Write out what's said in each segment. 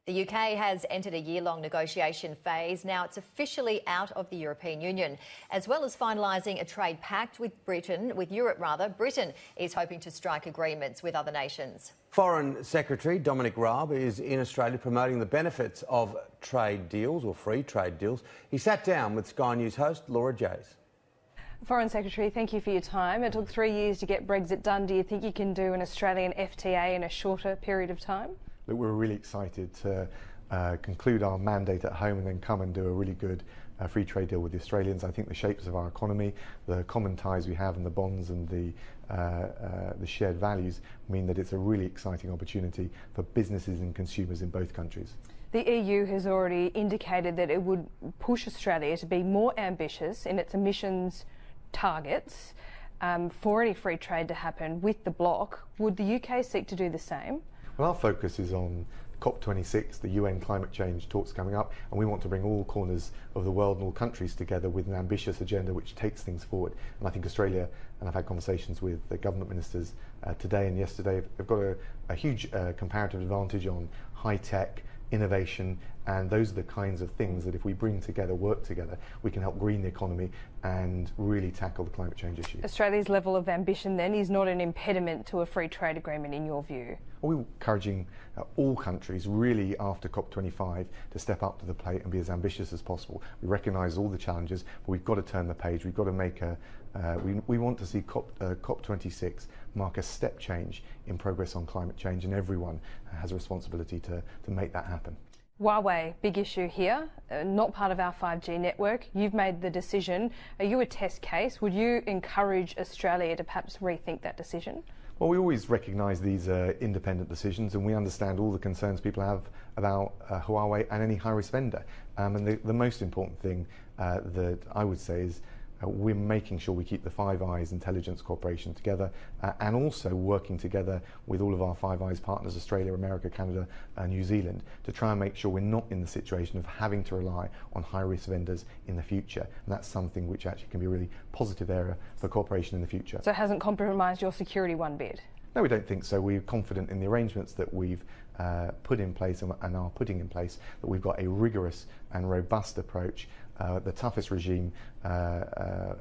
The UK has entered a year-long negotiation phase. Now it's officially out of the European Union. As well as finalising a trade pact with Britain is hoping to strike agreements with other nations. Foreign Secretary Dominic Raab is in Australia promoting the benefits of trade deals or free trade deals. He sat down with Sky News host Laura Jays. Foreign Secretary, thank you for your time. It took 3 years to get Brexit done. Do you think you can do an Australian FTA in a shorter period of time? Look, we're really excited to conclude our mandate at home and then come and do a really good free trade deal with the Australians. I think the shapes of our economy, the common ties we have and the bonds and the shared values mean that it's a really exciting opportunity for businesses and consumers in both countries. The EU has already indicated that it would push Australia to be more ambitious in its emissions targets for any free trade to happen with the bloc. Would the UK seek to do the same? Well, our focus is on COP26, the UN climate change talks coming up, and we want to bring all corners of the world and all countries together with an ambitious agenda which takes things forward. And I think Australia, and I've had conversations with the government ministers today and yesterday, have got a huge comparative advantage on high tech, innovation, and those are the kinds of things that if we bring together, work together, we can help green the economy and really tackle the climate change issue. Australia's level of ambition then is not an impediment to a free trade agreement in your view? We're encouraging all countries really after COP25 to step up to the plate and be as ambitious as possible. We recognise all the challenges, but we've got to turn the page. We've got to make we want to see COP26 mark a step change in progress on climate change, and everyone has a responsibility to make that happen. Huawei, big issue here, not part of our 5G network. You've made the decision. Are you a test case? Would you encourage Australia to perhaps rethink that decision? Well, we always recognise these independent decisions, and we understand all the concerns people have about Huawei and any high-risk vendor. And the most important thing that I would say is we're making sure we keep the Five Eyes intelligence cooperation together and also working together with all of our Five Eyes partners, Australia, America, Canada and New Zealand, to try and make sure we're not in the situation of having to rely on high-risk vendors in the future. And that's something which actually can be a really positive area for cooperation in the future. So it hasn't compromised your security one bit? No, we don't think so. We're confident in the arrangements that we've put in place and are putting in place, that we've got a rigorous and robust approach, the toughest regime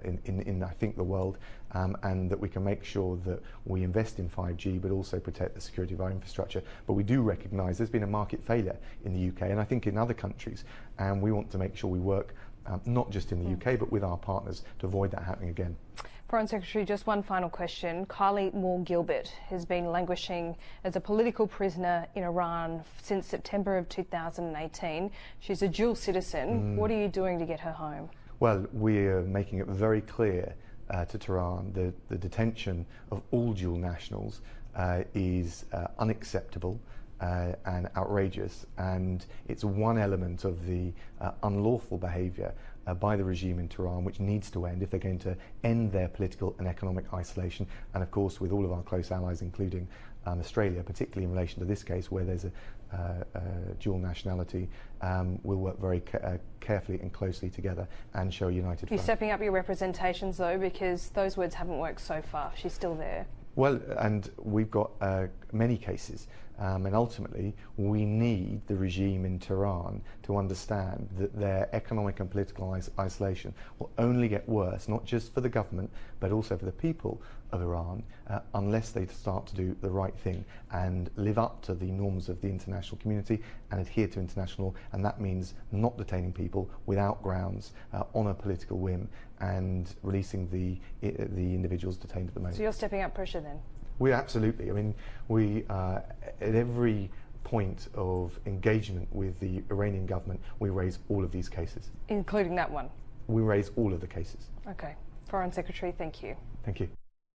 in I think the world, and that we can make sure that we invest in 5G but also protect the security of our infrastructure. But we do recognise there's been a market failure in the UK and I think in other countries, and we want to make sure we work not just in the UK but with our partners to avoid that happening again. Foreign Secretary, just one final question. Kylie Moore-Gilbert has been languishing as a political prisoner in Iran since September of 2018. She's a dual citizen. What are you doing to get her home? Well, we're making it very clear to Tehran that the detention of all dual nationals is unacceptable and outrageous, and it's one element of the unlawful behaviour by the regime in Tehran which needs to end if they're going to end their political and economic isolation. And of course with all of our close allies, including Australia, particularly in relation to this case where there's a dual nationality, we'll work very carefully and closely together and show a united front. You're stepping up your representations though, because those words haven't worked so far. She's still there. Well, and we've got many cases, and ultimately we need the regime in Tehran to understand that their economic and political isolation will only get worse, not just for the government but also for the people of Iran, unless they start to do the right thing and live up to the norms of the international community and adhere to international law. And that means not detaining people without grounds on a political whim and releasing the individuals detained at the moment. So you're stepping up pressure then? We absolutely. I mean, we at every point of engagement with the Iranian government, we raise all of these cases. Including that one? We raise all of the cases. Okay. Foreign Secretary, thank you. Thank you.